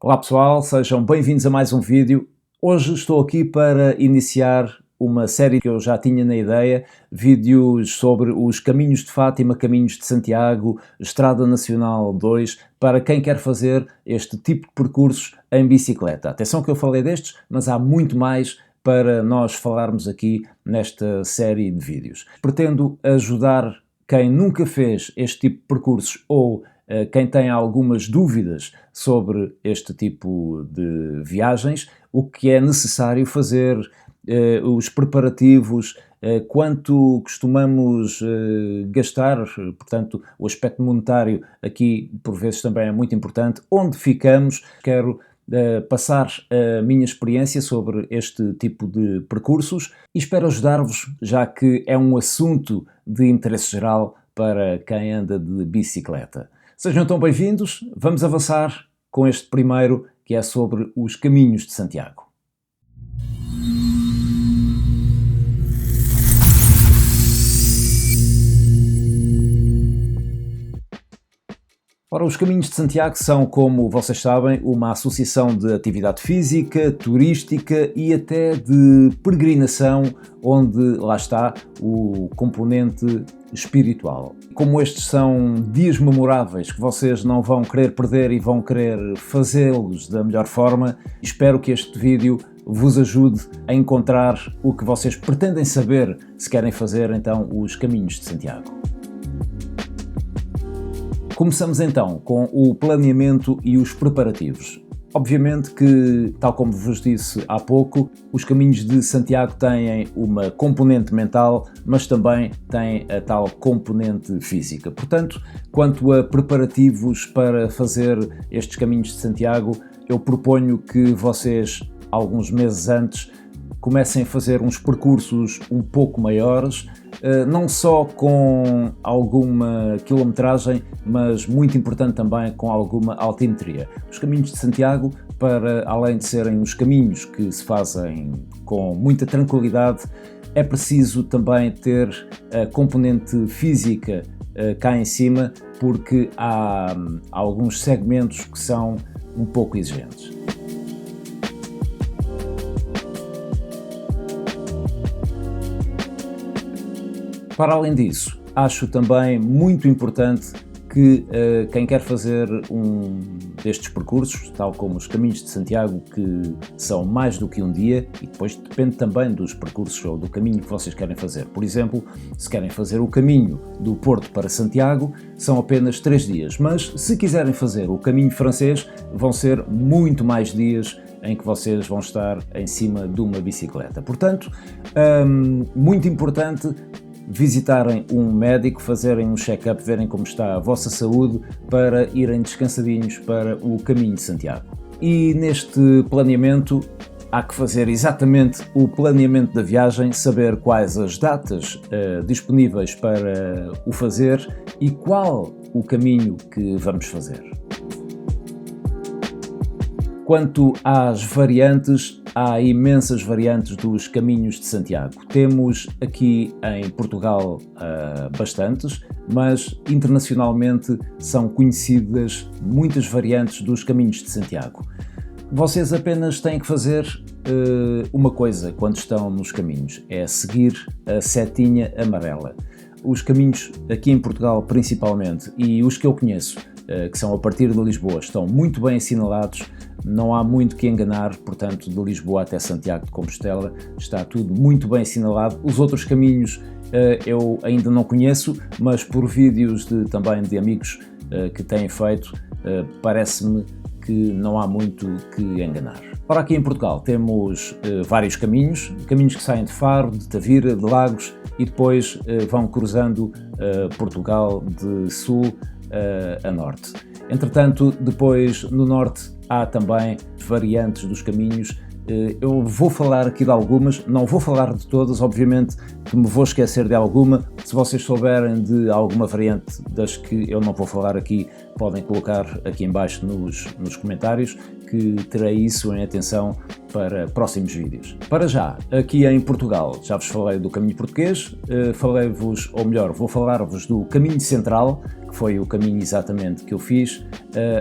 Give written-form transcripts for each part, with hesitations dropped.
Olá pessoal, sejam bem-vindos a mais um vídeo. Hoje estou aqui para iniciar uma série que eu já tinha na ideia, vídeos sobre os Caminhos de Fátima, Caminhos de Santiago, Estrada Nacional 2, para quem quer fazer este tipo de percursos em bicicleta. Atenção que eu falei destes, mas há muito mais para nós falarmos aqui nesta série de vídeos. Pretendo ajudar quem nunca fez este tipo de percursos ou quem tem algumas dúvidas sobre este tipo de viagens, o que é necessário fazer, os preparativos, quanto costumamos gastar, portanto, o aspecto monetário aqui por vezes também é muito importante, onde ficamos. Quero passar a minha experiência sobre este tipo de percursos e espero ajudar-vos, já que é um assunto de interesse geral para quem anda de bicicleta. Sejam então bem-vindos, vamos avançar com este primeiro, que é sobre os Caminhos de Santiago. Ora, os Caminhos de Santiago são, como vocês sabem, uma associação de atividade física, turística e até de peregrinação, onde lá está o componente espiritual. Como estes são dias memoráveis que vocês não vão querer perder e vão querer fazê-los da melhor forma, espero que este vídeo vos ajude a encontrar o que vocês pretendem saber se querem fazer então os Caminhos de Santiago. Começamos então com o planeamento e os preparativos. Obviamente que, tal como vos disse há pouco, os Caminhos de Santiago têm uma componente mental, mas também têm a tal componente física. Portanto, quanto a preparativos para fazer estes Caminhos de Santiago, eu proponho que vocês, alguns meses antes, comecem a fazer uns percursos um pouco maiores, não só com alguma quilometragem, mas muito importante também com alguma altimetria. Os Caminhos de Santiago, para além de serem os caminhos que se fazem com muita tranquilidade, é preciso também ter a componente física cá em cima, porque há alguns segmentos que são um pouco exigentes. Para além disso, acho também muito importante que quem quer fazer um destes percursos, tal como os Caminhos de Santiago, que são mais do que um dia, e depois depende também dos percursos ou do caminho que vocês querem fazer. Por exemplo, se querem fazer o caminho do Porto para Santiago, são apenas 3 dias, mas se quiserem fazer o caminho francês, vão ser muito mais dias em que vocês vão estar em cima de uma bicicleta. Portanto, muito importante visitarem um médico, fazerem um check-up, verem como está a vossa saúde para irem descansadinhos para o Caminho de Santiago. E neste planeamento há que fazer exatamente o planeamento da viagem, saber quais as datas disponíveis para o fazer e qual o caminho que vamos fazer. Quanto às variantes, há imensas variantes dos Caminhos de Santiago. Temos aqui em Portugal bastantes, mas internacionalmente são conhecidas muitas variantes dos Caminhos de Santiago. Vocês apenas têm que fazer uma coisa quando estão nos caminhos, é seguir a setinha amarela. Os caminhos aqui em Portugal principalmente, e os que eu conheço, que são a partir de Lisboa, estão muito bem assinalados, não há muito que enganar, portanto, de Lisboa até Santiago de Compostela está tudo muito bem assinalado. Os outros caminhos eu ainda não conheço, mas por vídeos também de amigos que têm feito, parece-me que não há muito que enganar. Ora, aqui em Portugal temos vários caminhos que saem de Faro, de Tavira, de Lagos e depois vão cruzando Portugal de sul a norte. Entretanto, depois no norte há também variantes dos caminhos Eu vou falar aqui de algumas, não vou falar de todas, obviamente que me vou esquecer de alguma. Se vocês souberem de alguma variante das que eu não vou falar aqui, podem colocar aqui em baixo nos comentários, que terei isso em atenção para próximos vídeos. Para já, aqui em Portugal, já vos falei do caminho português, falei-vos, ou melhor, vou falar-vos do caminho central, que foi o caminho exatamente que eu fiz,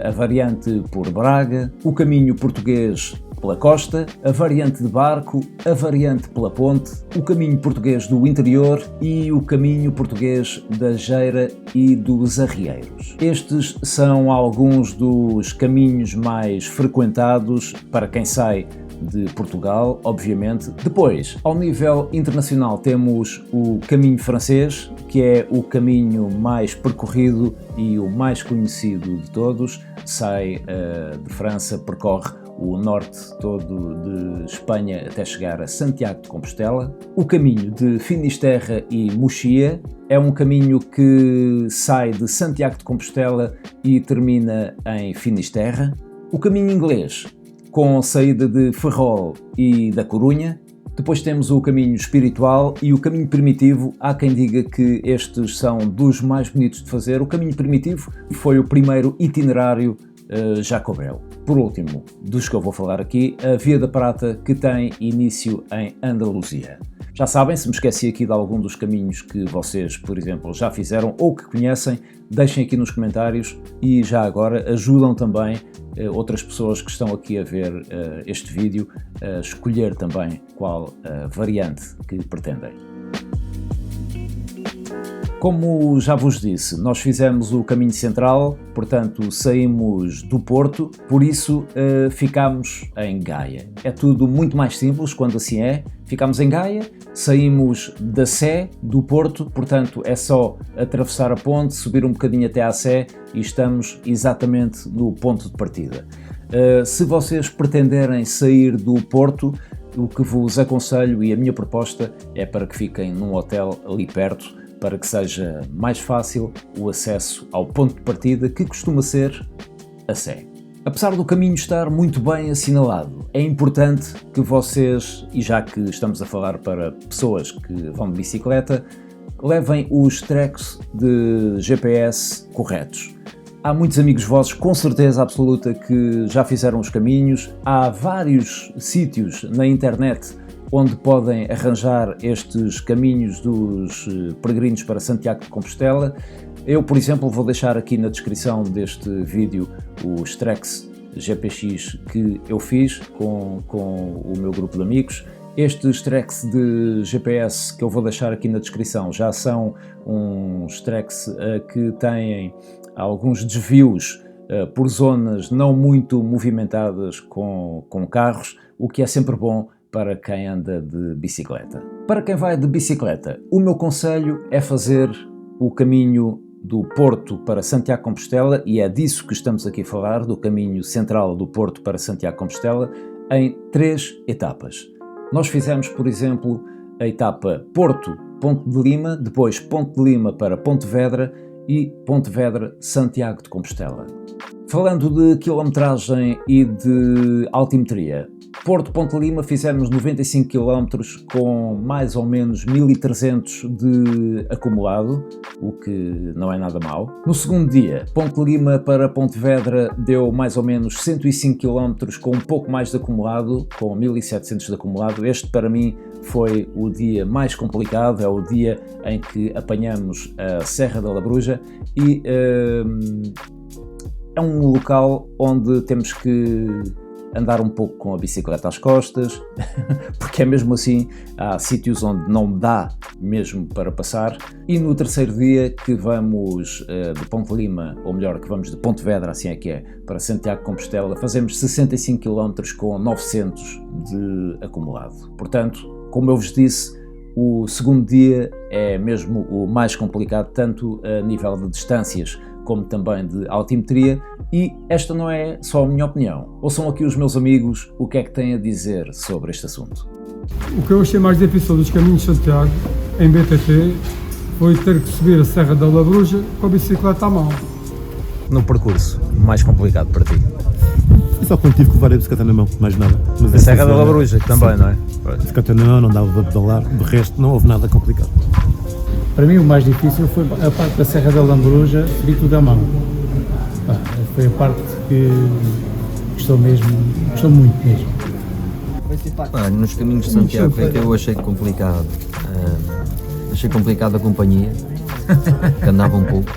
a variante por Braga, o caminho português pela costa, a variante de barco, a variante pela ponte, o caminho português do interior e o caminho português da Geira e dos Arrieiros. Estes são alguns dos caminhos mais frequentados para quem sai de Portugal, obviamente. Depois, ao nível internacional, temos o caminho francês, que é o caminho mais percorrido e o mais conhecido de todos. Sai de França, percorre o norte todo de Espanha até chegar a Santiago de Compostela. O caminho de Finisterre e Muxía é um caminho que sai de Santiago de Compostela e termina em Finisterre. O caminho inglês, com saída de Ferrol e da Corunha. Depois temos o caminho espiritual e o caminho primitivo. Há quem diga que estes são dos mais bonitos de fazer. O caminho primitivo foi o primeiro itinerário jacobeu. Por último, dos que eu vou falar aqui, a Via da Prata, que tem início em Andaluzia. Já sabem, se me esqueci aqui de algum dos caminhos que vocês, por exemplo, já fizeram ou que conhecem, deixem aqui nos comentários e já agora ajudam também outras pessoas que estão aqui a ver este vídeo a escolher também qual variante que pretendem. Como já vos disse, nós fizemos o caminho central, portanto saímos do Porto, por isso ficámos em Gaia. É tudo muito mais simples quando assim é. Ficámos em Gaia, saímos da Sé, do Porto, portanto é só atravessar a ponte, subir um bocadinho até à Sé e estamos exatamente no ponto de partida. Se vocês pretenderem sair do Porto, o que vos aconselho e a minha proposta é para que fiquem num hotel ali perto, para que seja mais fácil o acesso ao ponto de partida, que costuma ser a Sé. Apesar do caminho estar muito bem assinalado, é importante que vocês, e já que estamos a falar para pessoas que vão de bicicleta, levem os tracks de GPS corretos. Há muitos amigos vossos, com certeza absoluta, que já fizeram os caminhos. Há vários sítios na internet onde podem arranjar estes caminhos dos peregrinos para Santiago de Compostela. Eu, por exemplo, vou deixar aqui na descrição deste vídeo os tracks GPX que eu fiz com o meu grupo de amigos. Estes tracks de GPS que eu vou deixar aqui na descrição já são uns tracks que têm alguns desvios por zonas não muito movimentadas com carros, o que é sempre bom para quem anda de bicicleta. Para quem vai de bicicleta, o meu conselho é fazer o caminho do Porto para Santiago de Compostela, e é disso que estamos aqui a falar, do caminho central do Porto para Santiago de Compostela, em 3 etapas. Nós fizemos, por exemplo, a etapa Porto-Ponte de Lima, depois Ponte de Lima para Pontevedra e Pontevedra-Santiago de Compostela. Falando de quilometragem e de altimetria, Porto-Ponte de Lima fizemos 95 km com mais ou menos 1300 de acumulado, o que não é nada mau. No segundo dia, Ponte de Lima para Pontevedra deu mais ou menos 105 km com um pouco mais de acumulado, com 1700 de acumulado. Este para mim foi o dia mais complicado, é o dia em que apanhamos a Serra da Labruja e é um local onde temos que andar um pouco com a bicicleta às costas, porque é mesmo assim, há sítios onde não dá mesmo para passar. E no terceiro dia, que vamos de Ponte de Lima, ou melhor, que vamos de Pontevedra, assim é que é, para Santiago de Compostela, fazemos 65 km com 900 de acumulado. Portanto, como eu vos disse, o segundo dia é mesmo o mais complicado, tanto a nível de distâncias como também de altimetria, e esta não é só a minha opinião. Ouçam aqui os meus amigos o que é que têm a dizer sobre este assunto. O que eu achei mais difícil dos caminhos de Santiago, em BTT, foi ter que subir a Serra da Labruja com a bicicleta à mão. No percurso, mais complicado para ti? Só quando tive que levar a bicicleta na mão, mais nada. Mas A Serra da Labruja também, não é? A bicicleta na mão, não dava para pedalar, de resto não houve nada complicado. Para mim o mais difícil foi a parte da Serra da Labruja, subir tudo à mão. Foi a parte que gostou muito mesmo. Nos caminhos de Santiago é que eu achei complicado. Achei complicado a companhia, que andava um pouco.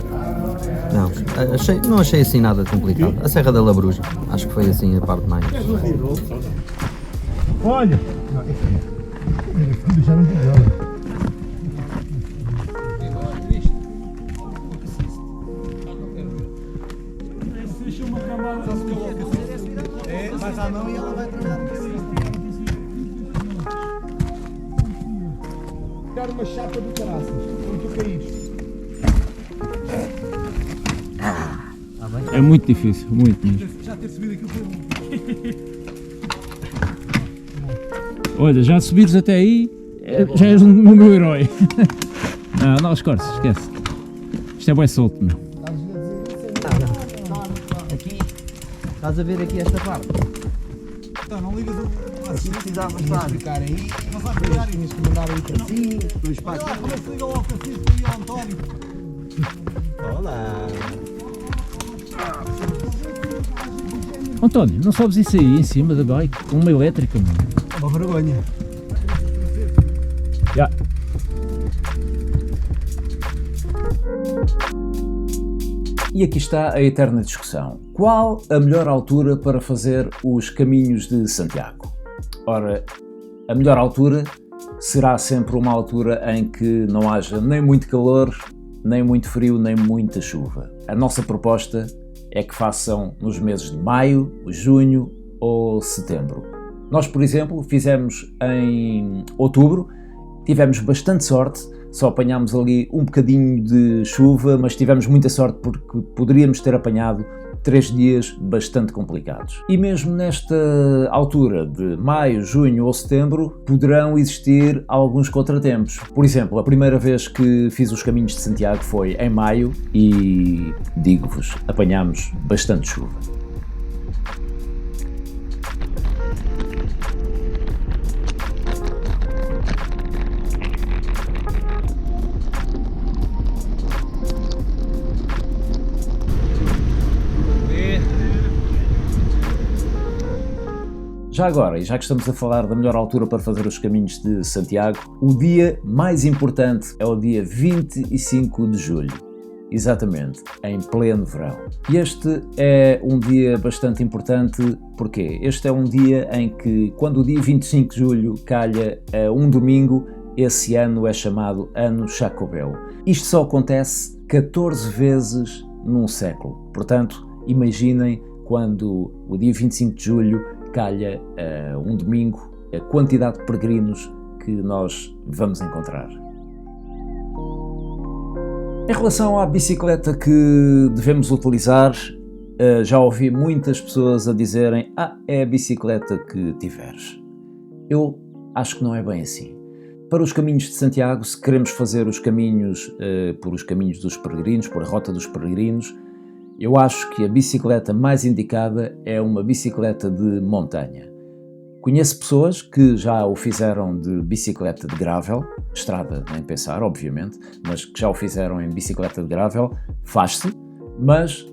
Não achei assim nada complicado. A Serra da Labruja, acho que foi assim a parte mais. Olha! Mas à mão e ela vai treinar. Dar uma chapa do caraças, quando tu caíres. É muito difícil, muito mesmo. Já ter subido aquilo foi bom. Olha, já subires até aí, já és o meu herói. Não escorces, esquece. Isto é bem solto, meu. Aqui, estás a ver aqui esta parte? Então, não ligas o. Assim precisava estar. Ficar aí, não vai pegar, tinhas que mandar aí para cima, depois para aqui. Como é que se liga ao Francisco e ao António? Olá! António, não sobes isso aí em cima da bike com uma elétrica, mano. Uma vergonha. Já. E aqui está a eterna discussão. Qual a melhor altura para fazer os caminhos de Santiago? Ora, a melhor altura será sempre uma altura em que não haja nem muito calor, nem muito frio, nem muita chuva. A nossa proposta é que façam nos meses de maio, junho ou setembro. Nós, por exemplo, fizemos em outubro, tivemos bastante sorte, só apanhámos ali um bocadinho de chuva, mas tivemos muita sorte porque poderíamos ter apanhado 3 dias bastante complicados. E mesmo nesta altura de maio, junho ou setembro, poderão existir alguns contratempos. Por exemplo, a primeira vez que fiz os caminhos de Santiago foi em maio e, digo-vos, apanhámos bastante chuva. Já agora, e já que estamos a falar da melhor altura para fazer os caminhos de Santiago, o dia mais importante é o dia 25 de julho, exatamente, em pleno verão. E este é um dia bastante importante, porque este é um dia em que, quando o dia 25 de julho calha a um domingo, esse ano é chamado Ano Chacobeu. Isto só acontece 14 vezes num século, portanto, imaginem quando o dia 25 de julho calha um domingo, a quantidade de peregrinos que nós vamos encontrar. Em relação à bicicleta que devemos utilizar, já ouvi muitas pessoas a dizerem: é a bicicleta que tiveres. Eu acho que não é bem assim. Para os caminhos de Santiago, se queremos fazer os caminhos por os caminhos dos peregrinos, por a rota dos peregrinos, eu acho que a bicicleta mais indicada é uma bicicleta de montanha. Conheço pessoas que já o fizeram de bicicleta de gravel, estrada nem pensar, obviamente, mas que já o fizeram em bicicleta de gravel, faz-se, mas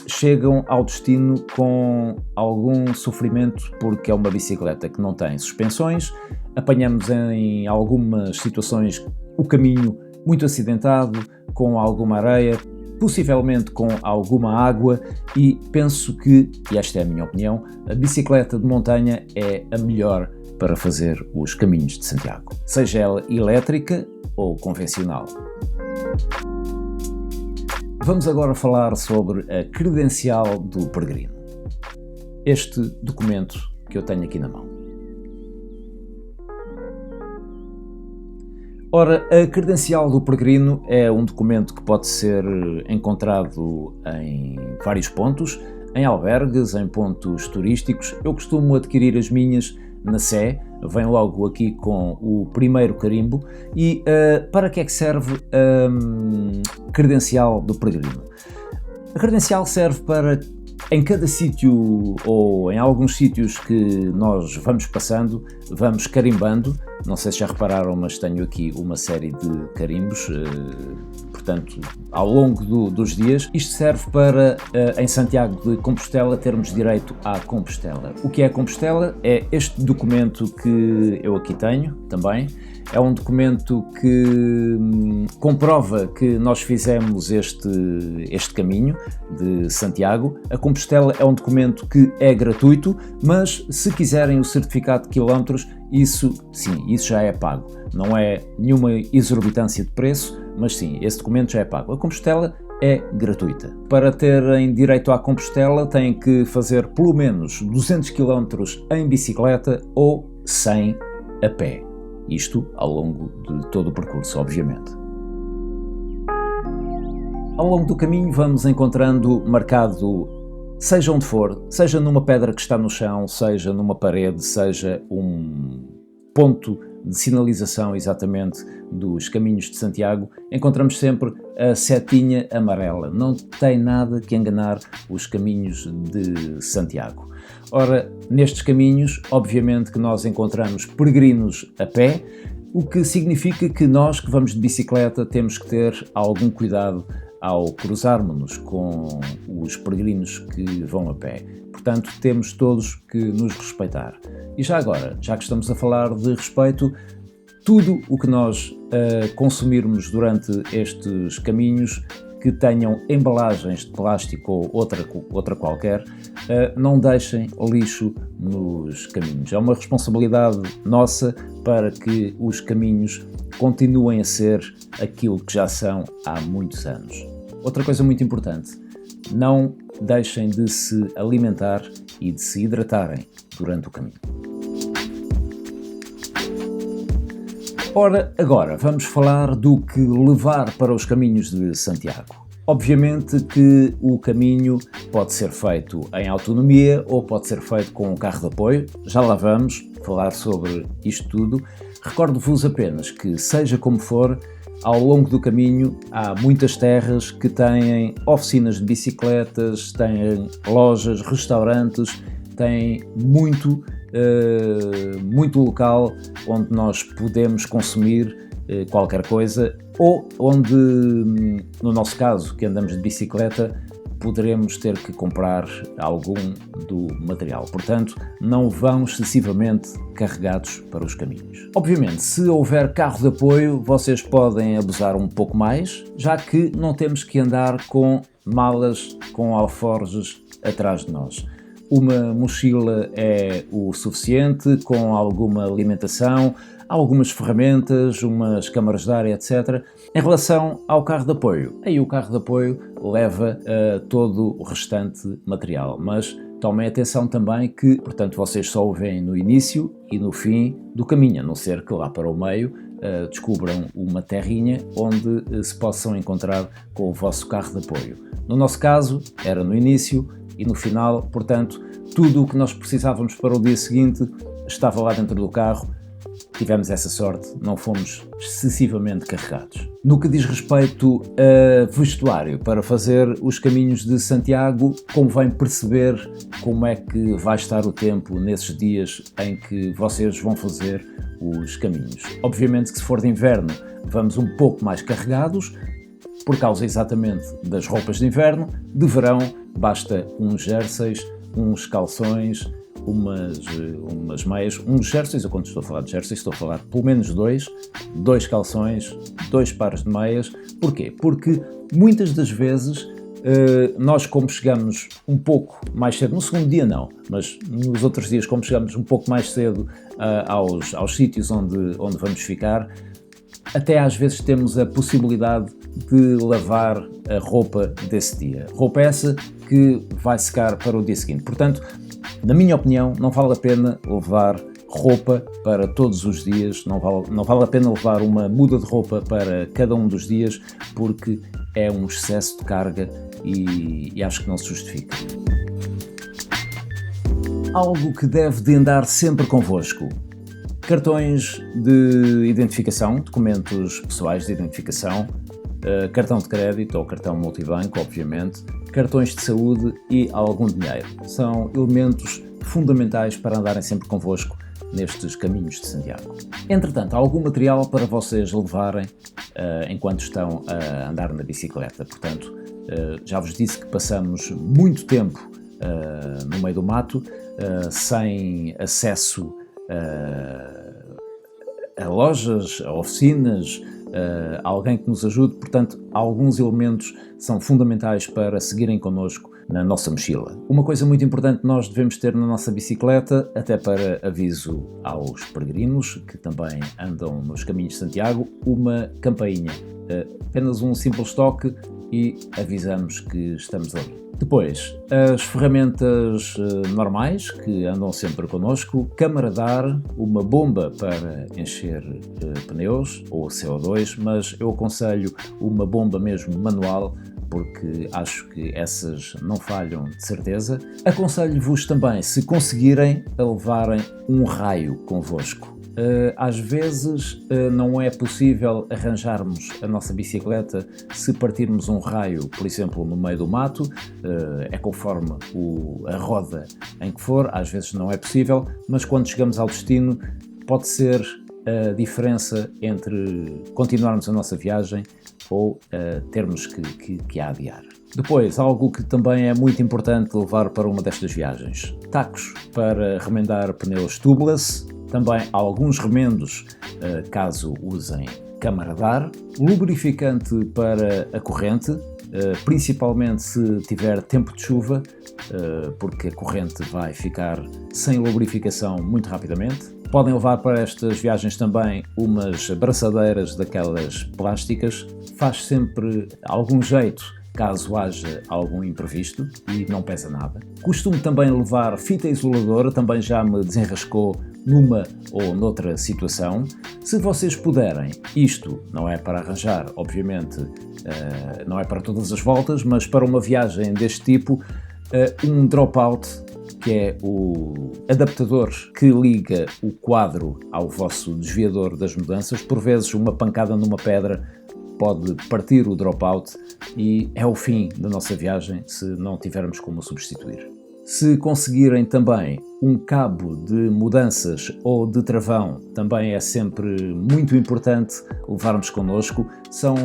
chegam ao destino com algum sofrimento porque é uma bicicleta que não tem suspensões, apanhamos em algumas situações o caminho muito acidentado, com alguma areia, possivelmente com alguma água, e penso que, e esta é a minha opinião, a bicicleta de montanha é a melhor para fazer os caminhos de Santiago, seja ela elétrica ou convencional. Vamos agora falar sobre a credencial do peregrino. Este documento que eu tenho aqui na mão. Ora, a credencial do peregrino é um documento que pode ser encontrado em vários pontos, em albergues, em pontos turísticos. Eu costumo adquirir as minhas na Sé, vem logo aqui com o primeiro carimbo. E para que é que serve a credencial do peregrino? A credencial serve para Em cada sítio, ou em alguns sítios que nós vamos passando, vamos carimbando. Não sei se já repararam, mas tenho aqui uma série de carimbos, portanto, ao longo dos dias. Isto serve para, em Santiago de Compostela, termos direito à Compostela. O que é a Compostela? É este documento que eu aqui tenho, também. É um documento que comprova que nós fizemos este caminho de Santiago. A Compostela é um documento que é gratuito, mas se quiserem o certificado de quilómetros, isso já é pago. Não é nenhuma exorbitância de preço, mas sim, esse documento já é pago. A Compostela é gratuita. Para terem direito à Compostela, têm que fazer pelo menos 200 km em bicicleta ou 100 a pé. Isto ao longo de todo o percurso, obviamente. Ao longo do caminho vamos encontrando marcado, seja onde for, seja numa pedra que está no chão, seja numa parede, seja um ponto de sinalização exatamente dos caminhos de Santiago, encontramos sempre a setinha amarela. Não tem nada que enganar os caminhos de Santiago. Ora, nestes caminhos, obviamente que nós encontramos peregrinos a pé, o que significa que nós que vamos de bicicleta temos que ter algum cuidado ao cruzarmos-nos com os peregrinos que vão a pé. Portanto, temos todos que nos respeitar. E já agora, já que estamos a falar de respeito, tudo o que nós consumirmos durante estes caminhos que tenham embalagens de plástico ou outra qualquer, não deixem lixo nos caminhos. É uma responsabilidade nossa para que os caminhos continuem a ser aquilo que já são há muitos anos. Outra coisa muito importante, não deixem de se alimentar e de se hidratarem durante o caminho. Ora, agora vamos falar do que levar para os caminhos de Santiago. Obviamente que o caminho pode ser feito em autonomia ou pode ser feito com um carro de apoio. Já lá vamos falar sobre isto tudo. Recordo-vos apenas que, seja como for, ao longo do caminho há muitas terras que têm oficinas de bicicletas, têm lojas, restaurantes, têm muito local onde nós podemos consumir qualquer coisa, ou onde, no nosso caso, que andamos de bicicleta, poderemos ter que comprar algum do material. Portanto, não vão excessivamente carregados para os caminhos. Obviamente, se houver carro de apoio, vocês podem abusar um pouco mais, já que não temos que andar com malas com alforjes atrás de nós. Uma mochila é o suficiente, com alguma alimentação, algumas ferramentas, umas câmaras de ar, etc. Em relação ao carro de apoio, aí o carro de apoio leva todo o restante material, mas tomem atenção também que, portanto, vocês só o veem no início e no fim do caminho, a não ser que lá para o meio descubram uma terrinha onde se possam encontrar com o vosso carro de apoio. No nosso caso, era no início e no final, portanto, tudo o que nós precisávamos para o dia seguinte estava lá dentro do carro. Tivemos essa sorte, não fomos excessivamente carregados. No que diz respeito a vestuário, para fazer os caminhos de Santiago, convém perceber como é que vai estar o tempo nesses dias em que vocês vão fazer os caminhos. Obviamente que se for de inverno, vamos um pouco mais carregados, por causa exatamente das roupas de inverno. De verão, basta uns jerseys, uns calções, umas meias, uns jerseys. Eu quando estou a falar de jerseys estou a falar pelo menos dois calções, 2 pares de meias. Porquê? Porque muitas das vezes nós, como chegamos um pouco mais cedo, no segundo dia não, mas nos outros dias, como chegamos um pouco mais cedo aos sítios onde vamos ficar, até às vezes temos a possibilidade de lavar a roupa desse dia. Roupa essa que vai secar para o dia seguinte. Portanto, na minha opinião, não vale a pena levar roupa para todos os dias, não vale a pena levar uma muda de roupa para cada um dos dias, porque é um excesso de carga e acho que não se justifica. Algo que deve de andar sempre convosco: cartões de identificação, documentos pessoais de identificação, cartão de crédito ou cartão multibanco, obviamente, cartões de saúde e algum dinheiro. São elementos fundamentais para andarem sempre convosco nestes caminhos de Santiago. Entretanto, há algum material para vocês levarem enquanto estão a andar na bicicleta. Portanto, já vos disse que passamos muito tempo no meio do mato, sem acesso a lojas, a oficinas, alguém que nos ajude. Portanto, alguns elementos são fundamentais para seguirem connosco na nossa mochila. Uma coisa muito importante que nós devemos ter na nossa bicicleta, até para aviso aos peregrinos que também andam nos caminhos de Santiago, uma campainha. Apenas um simples toque e avisamos que estamos ali. Depois, as ferramentas normais que andam sempre connosco, câmara de ar, uma bomba para encher pneus ou CO2, mas eu aconselho uma bomba mesmo manual, porque acho que essas não falham de certeza. Aconselho-vos também, se conseguirem, a levarem um raio convosco. Às vezes não é possível arranjarmos a nossa bicicleta se partirmos um raio, por exemplo, no meio do mato, é conforme a roda em que for, às vezes não é possível, mas quando chegamos ao destino pode ser a diferença entre continuarmos a nossa viagem ou termos que adiar. Depois, algo que também é muito importante levar para uma destas viagens: tacos para remendar pneus tubeless, também alguns remendos caso usem câmara de ar, lubrificante para a corrente, principalmente se tiver tempo de chuva, porque a corrente vai ficar sem lubrificação muito rapidamente. Podem levar para estas viagens também umas braçadeiras daquelas plásticas, faz sempre algum jeito caso haja algum imprevisto e não pesa nada. Costumo também levar fita isoladora, também já me desenrascou numa ou noutra situação. Se vocês puderem, isto não é para arranjar, obviamente, não é para todas as voltas, mas para uma viagem deste tipo, um dropout, que é o adaptador que liga o quadro ao vosso desviador das mudanças. Por vezes uma pancada numa pedra pode partir o dropout e é o fim da nossa viagem se não tivermos como substituir. Se conseguirem também um cabo de mudanças ou de travão, também é sempre muito importante levarmos connosco. São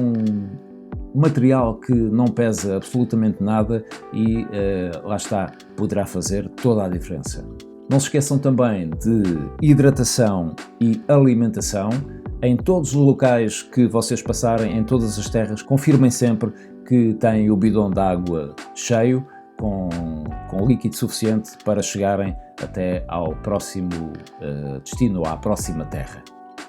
material que não pesa absolutamente nada e lá está, poderá fazer toda a diferença. Não se esqueçam também de hidratação e alimentação. Em todos os locais que vocês passarem, em todas as terras, confirmem sempre que têm o bidão de água cheio, com líquido suficiente para chegarem até ao próximo destino, ou à próxima terra.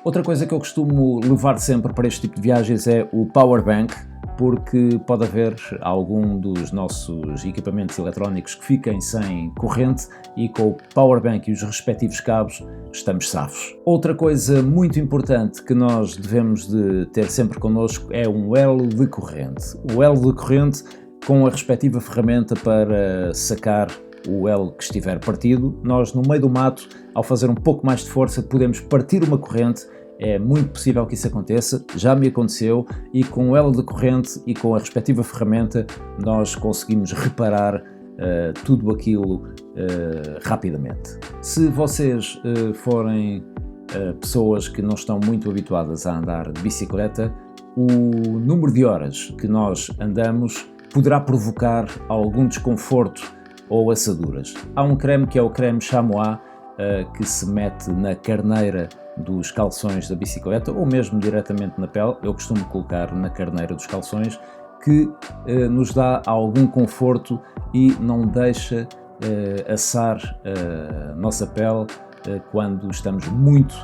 Outra coisa que eu costumo levar sempre para este tipo de viagens é o power bank, porque pode haver algum dos nossos equipamentos eletrónicos que fiquem sem corrente e com o power bank e os respectivos cabos estamos safos. Outra coisa muito importante que nós devemos de ter sempre connosco é um elo de corrente. O elo de corrente com a respectiva ferramenta para sacar o elo que estiver partido. Nós, no meio do mato, ao fazer um pouco mais de força, podemos partir uma corrente. É muito possível que isso aconteça, já me aconteceu, e com o elo de corrente e com a respectiva ferramenta nós conseguimos reparar tudo aquilo rapidamente. Se vocês forem pessoas que não estão muito habituadas a andar de bicicleta, o número de horas que nós andamos poderá provocar algum desconforto ou assaduras. Há um creme que é o creme Chamois, que se mete na carneira dos calções da bicicleta ou mesmo diretamente na pele. Eu costumo colocar na carneira dos calções, que nos dá algum conforto e não deixa assar a nossa pele quando estamos muito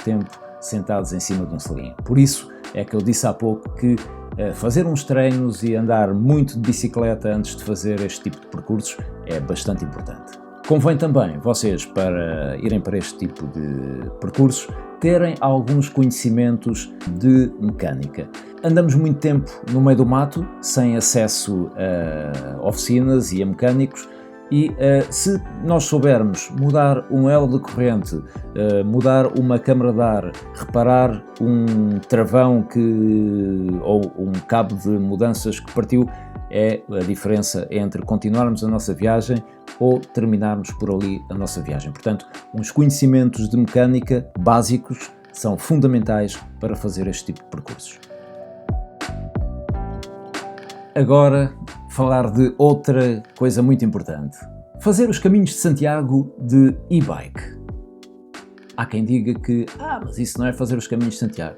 tempo sentados em cima de um selim. Por isso é que eu disse há pouco que fazer uns treinos e andar muito de bicicleta antes de fazer este tipo de percursos é bastante importante. Convém também vocês, para irem para este tipo de percursos, terem alguns conhecimentos de mecânica. Andamos muito tempo no meio do mato, sem acesso a oficinas e a mecânicos, e se nós soubermos mudar um elo de corrente, mudar uma câmara de ar, reparar um travão ou um cabo de mudanças que partiu, É a diferença entre continuarmos a nossa viagem ou terminarmos por ali a nossa viagem. Portanto, uns conhecimentos de mecânica básicos são fundamentais para fazer este tipo de percursos. Agora, falar de outra coisa muito importante. Fazer os caminhos de Santiago de e-bike. Há quem diga que, mas isso não é fazer os caminhos de Santiago.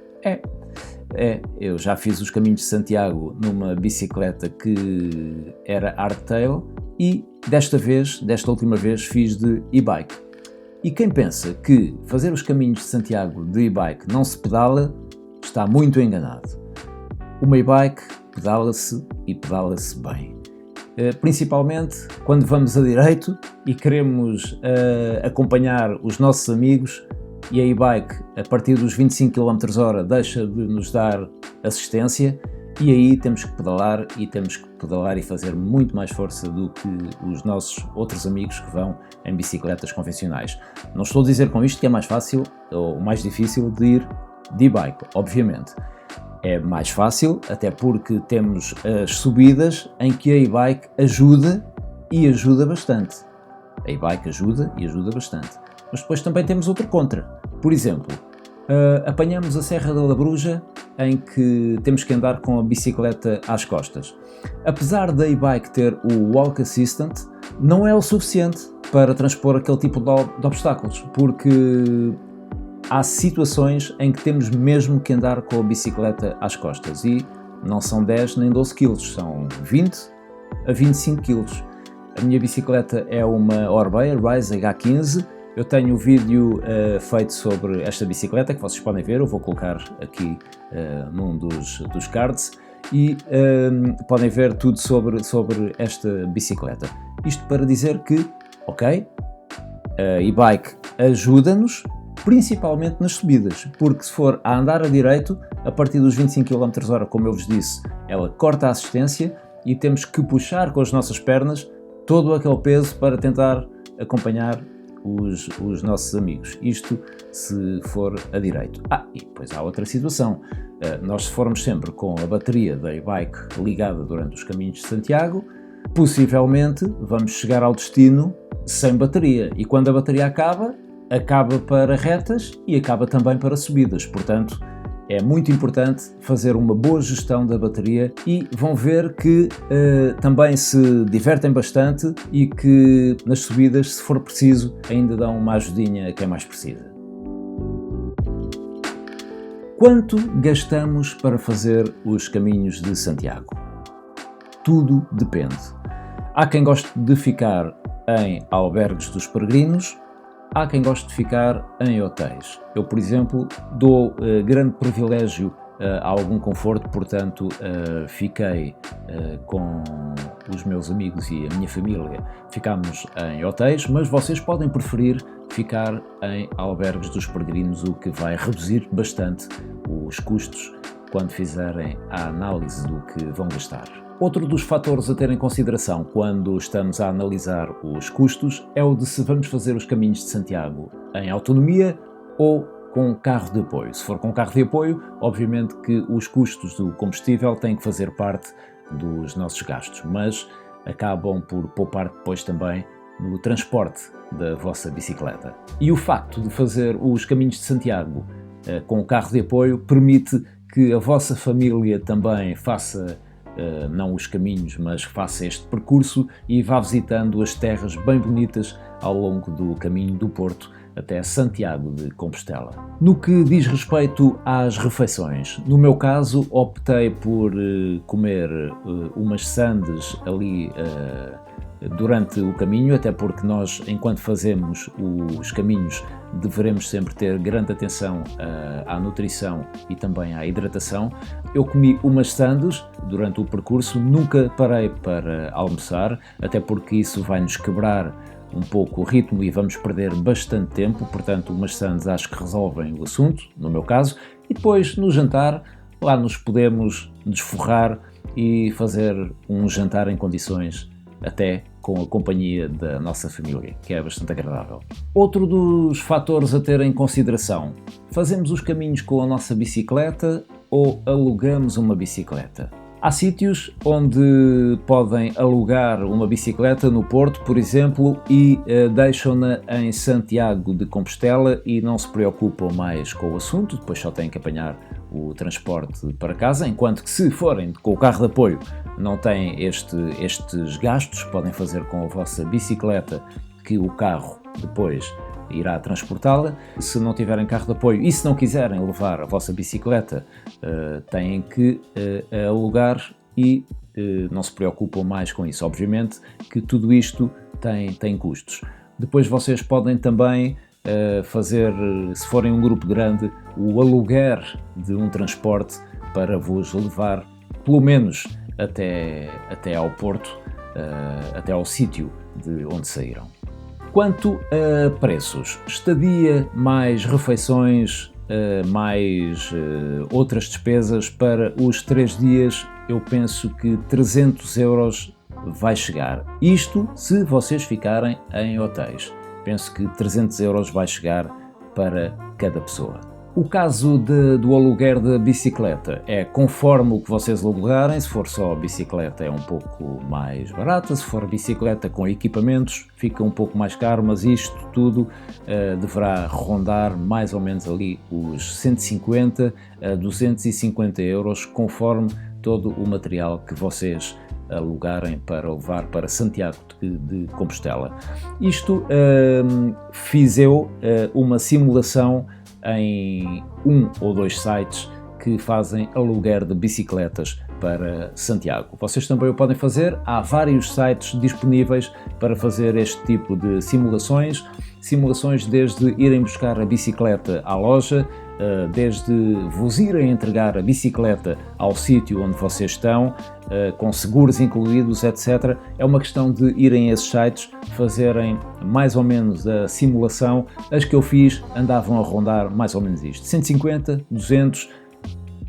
Eu já fiz os caminhos de Santiago numa bicicleta que era hardtail e desta última vez fiz de e-bike. E quem pensa que fazer os caminhos de Santiago de e-bike não se pedala, está muito enganado. Uma e-bike pedala-se e pedala-se bem. Principalmente quando vamos a direito e queremos acompanhar os nossos amigos e a e-bike a partir dos 25 km/h deixa de nos dar assistência e aí temos que pedalar e fazer muito mais força do que os nossos outros amigos que vão em bicicletas convencionais. Não estou a dizer com isto que é mais fácil ou mais difícil de ir de e-bike, obviamente. É mais fácil, até porque temos as subidas em que a e-bike ajuda e ajuda bastante. A e-bike ajuda e ajuda bastante. Mas depois também temos outro contra. Por exemplo, apanhamos a Serra da Labruja em que temos que andar com a bicicleta às costas. Apesar da e-bike ter o Walk Assistant, não é o suficiente para transpor aquele tipo de obstáculos, porque há situações em que temos mesmo que andar com a bicicleta às costas e não são 10 nem 12 kg, são 20 a 25 kg. A minha bicicleta é uma Orbea Rise H15. Eu tenho um vídeo feito sobre esta bicicleta que vocês podem ver, eu vou colocar aqui num dos cards e podem ver tudo sobre esta bicicleta. Isto para dizer que, ok, a e-bike ajuda-nos, principalmente nas subidas, porque se for a andar a direito, a partir dos 25 km/h, como eu vos disse, ela corta a assistência e temos que puxar com as nossas pernas todo aquele peso para tentar acompanhar os nossos amigos. Isto se for a direito. E depois há outra situação. Nós, se formos sempre com a bateria da e-bike ligada durante os caminhos de Santiago, possivelmente vamos chegar ao destino sem bateria. E quando a bateria acaba para retas e acaba também para subidas. Portanto, é muito importante fazer uma boa gestão da bateria e vão ver que também se divertem bastante e que nas subidas, se for preciso, ainda dão uma ajudinha a quem mais precisa. Quanto gastamos para fazer os caminhos de Santiago? Tudo depende. Há quem goste de ficar em albergues dos peregrinos, há quem goste de ficar em hotéis. Eu, por exemplo, dou grande privilégio a algum conforto, portanto, fiquei com os meus amigos e a minha família, ficámos em hotéis, mas vocês podem preferir ficar em albergues dos peregrinos, o que vai reduzir bastante os custos quando fizerem a análise do que vão gastar. Outro dos fatores a ter em consideração quando estamos a analisar os custos é o de se vamos fazer os caminhos de Santiago em autonomia ou com carro de apoio. Se for com carro de apoio, obviamente que os custos do combustível têm que fazer parte dos nossos gastos, mas acabam por poupar depois também no transporte da vossa bicicleta. E o facto de fazer os caminhos de Santiago com o carro de apoio permite que a vossa família também faça não os caminhos, mas faça este percurso e vá visitando as terras bem bonitas ao longo do caminho do Porto até Santiago de Compostela. No que diz respeito às refeições, no meu caso optei por comer umas sandes ali durante o caminho, até porque nós, enquanto fazemos os caminhos, deveremos sempre ter grande atenção à nutrição e também à hidratação. Eu comi umas sandes durante o percurso, nunca parei para almoçar, até porque isso vai-nos quebrar um pouco o ritmo e vamos perder bastante tempo, portanto umas sandes acho que resolvem o assunto, no meu caso, e depois no jantar, lá nos podemos desforrar e fazer um jantar em condições, até com a companhia da nossa família, que é bastante agradável. Outro dos fatores a ter em consideração: fazemos os caminhos com a nossa bicicleta ou alugamos uma bicicleta? Há sítios onde podem alugar uma bicicleta no Porto, por exemplo, e deixam-na em Santiago de Compostela e não se preocupam mais com o assunto, depois só têm que apanhar o transporte para casa, enquanto que se forem com o carro de apoio não têm estes gastos, podem fazer com a vossa bicicleta que o carro depois irá transportá-la. Se não tiverem carro de apoio e se não quiserem levar a vossa bicicleta, têm que alugar e não se preocupam mais com isso. Obviamente que tudo isto tem custos. Depois vocês podem também fazer, se forem um grupo grande, o aluguer de um transporte para vos levar pelo menos até ao Porto, até ao sítio de onde saíram. Quanto a preços, estadia mais refeições, mais outras despesas para os 3 dias, eu penso que 300 € vai chegar. Isto se vocês ficarem em hotéis. Penso que 300 € vai chegar para cada pessoa. O caso do aluguer da bicicleta é conforme o que vocês alugarem. Se for só a bicicleta é um pouco mais barata, se for a bicicleta com equipamentos fica um pouco mais caro, mas isto tudo deverá rondar mais ou menos ali os 150 a 250 € conforme todo o material que vocês alugarem para levar para Santiago de Compostela. Isto fiz eu uma simulação em 1 ou 2 sites que fazem aluguer de bicicletas para Santiago. Vocês também o podem fazer, há vários sites disponíveis para fazer este tipo de simulações. Simulações desde irem buscar a bicicleta à loja, desde vos irem entregar a bicicleta ao sítio onde vocês estão, com seguros incluídos, etc. É uma questão de irem a esses sites, fazerem mais ou menos a simulação. As que eu fiz andavam a rondar mais ou menos isto, 150, 200,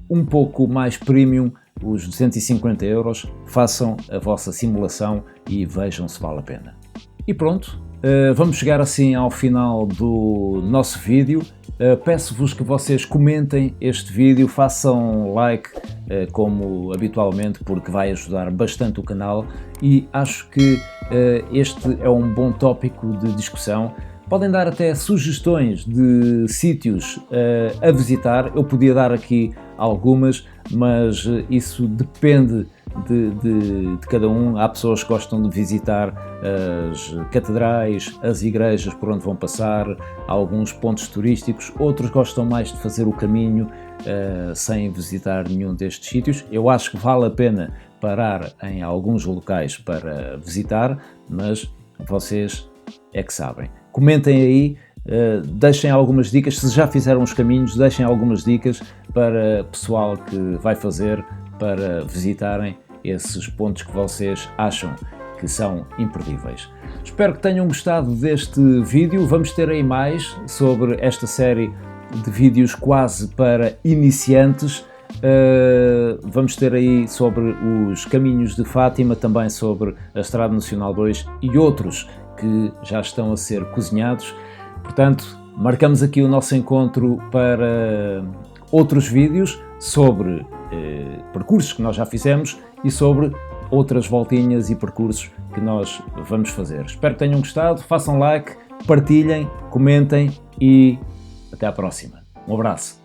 um pouco mais premium, os 250 €. Façam a vossa simulação e vejam se vale a pena. E pronto, vamos chegar assim ao final do nosso vídeo. Peço-vos que vocês comentem este vídeo, façam like como habitualmente, porque vai ajudar bastante o canal e acho que este é um bom tópico de discussão. Podem dar até sugestões de sítios a visitar. Eu podia dar aqui algumas, mas isso depende de cada um. Há pessoas que gostam de visitar as catedrais, as igrejas por onde vão passar, alguns pontos turísticos, outros gostam mais de fazer o caminho sem visitar nenhum destes sítios. Eu acho que vale a pena parar em alguns locais para visitar, mas vocês é que sabem. Comentem aí, deixem algumas dicas, se já fizeram os caminhos, deixem algumas dicas para pessoal que vai fazer, para visitarem esses pontos que vocês acham que são imperdíveis. Espero que tenham gostado deste vídeo. Vamos ter aí mais sobre esta série de vídeos quase para iniciantes. Vamos ter aí sobre os caminhos de Fátima, também sobre a Estrada Nacional 2 e outros que já estão a ser cozinhados. Portanto, marcamos aqui o nosso encontro para outros vídeos sobre percursos que nós já fizemos e sobre outras voltinhas e percursos que nós vamos fazer. Espero que tenham gostado, façam like, partilhem, comentem e até à próxima. Um abraço.